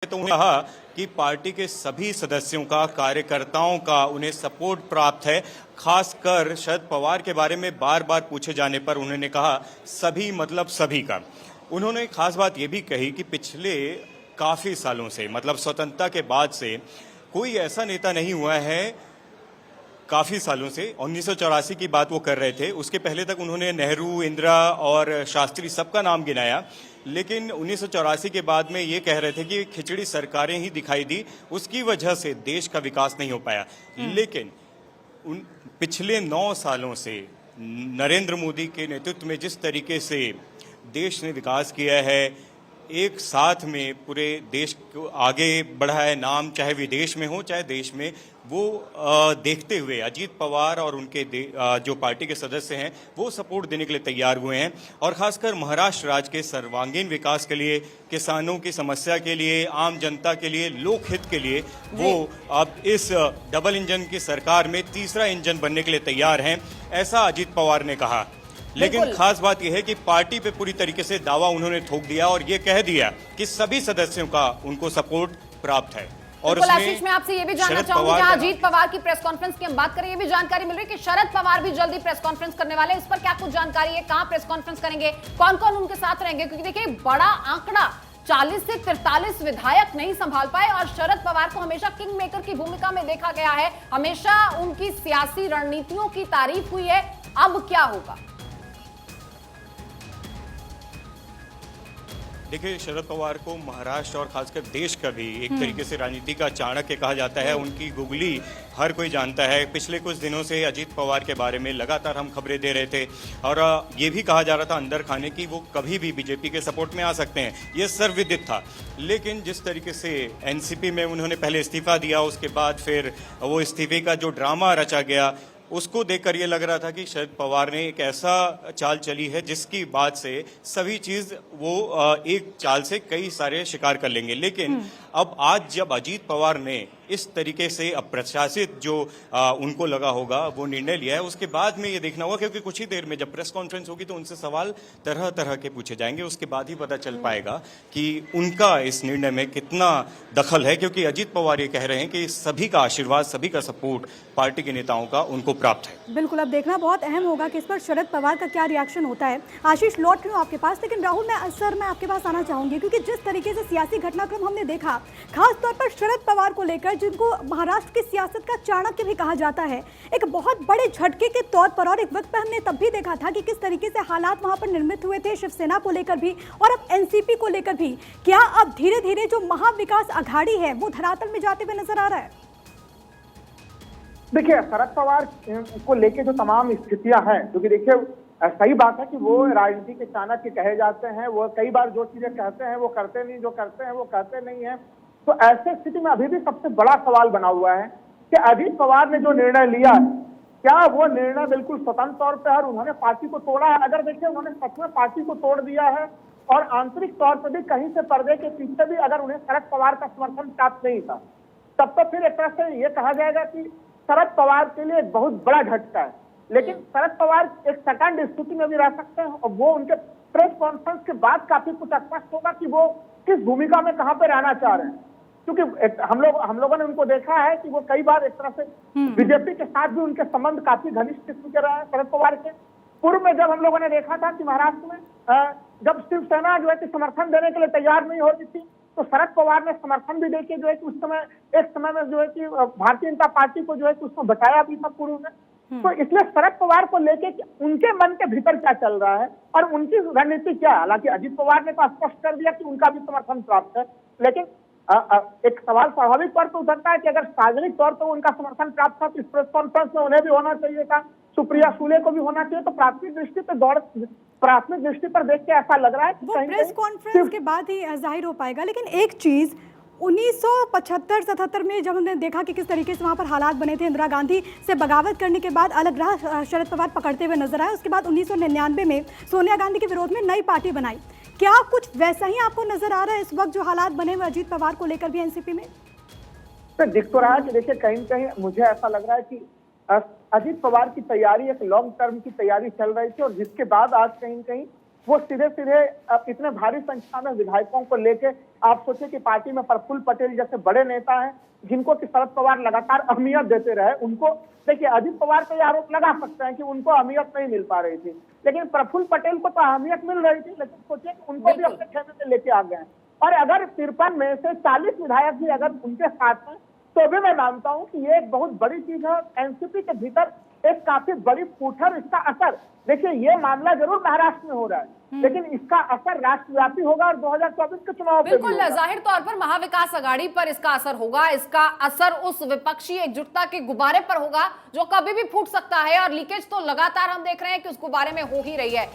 तो उन्होंने कहा कि पार्टी के सभी सदस्यों का, कार्यकर्ताओं का उन्हें सपोर्ट प्राप्त है। खासकर शरद पवार के बारे में बार बार पूछे जाने पर उन्होंने कहा सभी मतलब सभी का। उन्होंने खास बात यह भी कही कि पिछले काफी सालों से, मतलब स्वतंत्रता के बाद से कोई ऐसा नेता नहीं हुआ है, काफी सालों से 1984 की बात वो कर रहे थे। उसके पहले तक उन्होंने नेहरू, इंदिरा और शास्त्री सबका नाम गिनाया, लेकिन 1984 के बाद में ये कह रहे थे कि खिचड़ी सरकारें ही दिखाई दी, उसकी वजह से देश का विकास नहीं हो पाया। लेकिन उन पिछले 9 सालों से नरेंद्र मोदी के नेतृत्व में जिस तरीके से देश ने विकास किया है, एक साथ में पूरे देश को आगे बढ़ा है, नाम चाहे विदेश में हो चाहे देश में, वो देखते हुए अजीत पवार और उनके जो पार्टी के सदस्य हैं वो सपोर्ट देने के लिए तैयार हुए हैं। और खासकर महाराष्ट्र राज्य के सर्वांगीण विकास के लिए, किसानों की समस्या के लिए, आम जनता के लिए, लोकहित के लिए वो अब इस डबल इंजन की सरकार में तीसरा इंजन बनने के लिए तैयार हैं, ऐसा अजीत पवार ने कहा। लेकिन खास बात यह है कि पार्टी पे पूरी तरीके से दावा उन्होंने ठोक दिया और ये कह दिया कि सभी सदस्यों का उनको सपोर्ट प्राप्त है। और आशीष, मैं आपसे ये भी जानना चाहूंगी, जहां अजीत पवार की प्रेस कॉन्फ्रेंस की हम बात करें, ये भी जानकारी मिल रही है कि शरद पवार भी जल्दी प्रेस कॉन्फ्रेंस करने वाले हैं। इस पर क्या कुछ जानकारी है? कहां प्रेस कॉन्फ्रेंस करेंगे, कौन कौन उनके साथ रहेंगे? क्योंकि देखिए, बड़ा आंकड़ा 40 से 43 विधायक नहीं संभाल पाए और शरद पवार को हमेशा किंग मेकर की भूमिका में देखा गया है, हमेशा उनकी सियासी रणनीतियों की तारीफ हुई है। अब क्या होगा? देखिए, शरद पवार को महाराष्ट्र और खासकर देश का भी एक तरीके से राजनीति का चाणक्य कहा जाता है। उनकी गुगली हर कोई जानता है। पिछले कुछ दिनों से अजीत पवार के बारे में लगातार हम खबरें दे रहे थे और ये भी कहा जा रहा था अंदर खाने की वो कभी भी बीजेपी के सपोर्ट में आ सकते हैं, ये सर्वविदित था। लेकिन जिस तरीके से एनसीपी में उन्होंने पहले इस्तीफा दिया, उसके बाद फिर वो इस्तीफे का जो ड्रामा रचा गया, उसको देखकर ये लग रहा था कि शरद पवार ने एक ऐसा चाल चली है जिसकी बात से सभी चीज वो एक चाल से कई सारे शिकार कर लेंगे। लेकिन अब आज जब अजीत पवार ने इस तरीके से अप्रशासित जो उनको लगा होगा वो निर्णय लिया है, उसके बाद में ये देखना होगा, क्योंकि कुछ ही देर में जब प्रेस कॉन्फ्रेंस होगी तो उनसे सवाल तरह तरह के पूछे जाएंगे। उसके बाद ही पता चल पाएगा कि उनका इस निर्णय में कितना दखल है, क्योंकि अजीत पवार ये कह रहे हैं कि सभी का आशीर्वाद, सभी का सपोर्ट पार्टी के नेताओं का उनको प्राप्त है। बिल्कुल, अब देखना बहुत अहम होगा कि इस पर शरद पवार का क्या रिएक्शन होता है। आशीष, लौट रही हूँ आपके पास, लेकिन राहुल मैं आपके पास आना चाहूंगी, क्योंकि जिस तरीके से सियासी घटनाक्रम हमने देखा, खास तौर पर शरद पवार को लेकर, जिनको महाराष्ट्र की सियासत का चाणक्य भी कहा जाता है, एक बहुत बड़े झटके के तौर पर, और एक वक्त पर हमने तब भी देखा था कि किस तरीके से हालात वहां पर निर्मित हुए थे शिवसेना को लेकर भी और अब एनसीपी को लेकर भी। क्या अब धीरे धीरे जो महाविकास अघाड़ी है वो धरातल में जाते हुए नजर आ रहा है? देखिए, शरद पवार को लेके जो तमाम स्थितियां हैं, क्योंकि देखिए सही बात है कि वो राजनीति के चाणक्य कहे जाते हैं। वो कई बार जो चीजें कहते हैं वो करते नहीं, जो करते हैं वो कहते नहीं है। तो ऐसे स्थिति में अभी भी सबसे बड़ा सवाल बना हुआ है कि अजीत पवार ने जो निर्णय लिया है, क्या वो निर्णय बिल्कुल स्वतंत्र तौर पर है और उन्होंने पार्टी को तोड़ा है? अगर देखिए उन्होंने सच में पार्टी को तोड़ दिया है और आंतरिक तौर पर भी कहीं से पर्दे के पीछे भी अगर उन्हें शरद पवार का समर्थन प्राप्त नहीं था, तब तो फिर एक तरह से ये कहा जाएगा कि शरद पवार के लिए एक बहुत बड़ा झटका है। लेकिन शरद पवार एक सेकंड स्थिति में भी रह सकते हैं और वो उनके प्रेस कॉन्फ्रेंस के बाद काफी कुछ स्पष्ट होगा कि वो किस भूमिका में कहां पे रहना चाह रहे हैं। क्योंकि हम लोगों ने उनको देखा है कि वो कई बार एक तरह से बीजेपी के साथ भी उनके संबंध काफी घनिष्ठ किस्म के रहे हैं शरद पवार के। पूर्व में जब हम लोगों ने देखा था कि महाराष्ट्र में जब शिवसेना जो है कि समर्थन देने के लिए तैयार नहीं हो रही थी, तो शरद पवार ने समर्थन भी देके जो है कि उस समय एक समय में जो है कि भारतीय जनता पार्टी को जो है कि उसमें बचाया भी था पूर्व में। तो इसलिए शरद पवार को लेके कि उनके मन के भीतर क्या चल रहा है और उनकी रणनीति क्या है। हालांकि अजीत पवार ने तो स्पष्ट कर दिया कि उनका भी समर्थन प्राप्त है, लेकिन एक सवाल स्वाभाविक तौर पर उठता है कि अगर सार्वजनिक तौर पर उनका समर्थन प्राप्त था तो इस प्रेस कॉन्फ्रेंस में उन्हें भी होना चाहिए था, सुप्रिया सुले को भी होना चाहिए। तो प्राथमिक दृष्टि पर देख के ऐसा लग रहा है वो प्रेस कॉन्फ्रेंस के बाद ही जाहिर हो पाएगा। लेकिन एक चीज 1975-77 में जब हमने देखा कि किस तरीके से वहाँ पर हालात बने थे, इंदिरा गांधी से बगावत करने के बाद अलग राह शरद पवार पकड़ते हुए नजर आए। उसके बाद 1999 में सोनिया गांधी के विरोध में नई पार्टी बनाई। क्या कुछ वैसा ही आपको नजर आ रहा है इस वक्त जो हालात बने हुए अजीत पवार को लेकर भी एनसीपी में? तो दिख तो रहा है कि देखिए कहीं कहीं मुझे ऐसा लग रहा है कि अजीत पवार की तैयारी एक लॉन्ग टर्म की तैयारी चल रही थी और जिसके बाद आज कहीं कहीं वो सीधे सीधे इतने भारी संख्या में विधायकों को लेके आप सोचिए कि पार्टी में प्रफुल्ल पटेल जैसे बड़े नेता हैं जिनको कि शरद पवार लगातार अहमियत देते रहे, उनको देखिए अजित पवार पे आरोप लगा सकते हैं कि उनको अहमियत नहीं मिल पा रही थी, लेकिन प्रफुल्ल पटेल को तो अहमियत मिल रही थी। लेकिन सोचिए कि उनको भी अपने खेमे में लेके आ गए हैं, और अगर 53 में से 40 विधायक भी अगर उनके साथ हैं तो भी मैं मानता हूं कि ये एक बहुत बड़ी चीज है। एनसीपी के भीतर एक काफी बड़ी फूट है। इसका असर देखिए, ये मामला जरूर महाराष्ट्र में हो रहा है, लेकिन इसका असर राष्ट्रव्यापी होगा और 2024 के चुनाव पे बिल्कुल जाहिर तौर पर महाविकास अघाड़ी पर इसका असर होगा। इसका असर उस विपक्षी एकजुटता के गुब्बारे पर होगा जो कभी भी फूट सकता है, और लीकेज तो लगातार हम देख रहे हैं कि उस गुब्बारे में हो ही रही है।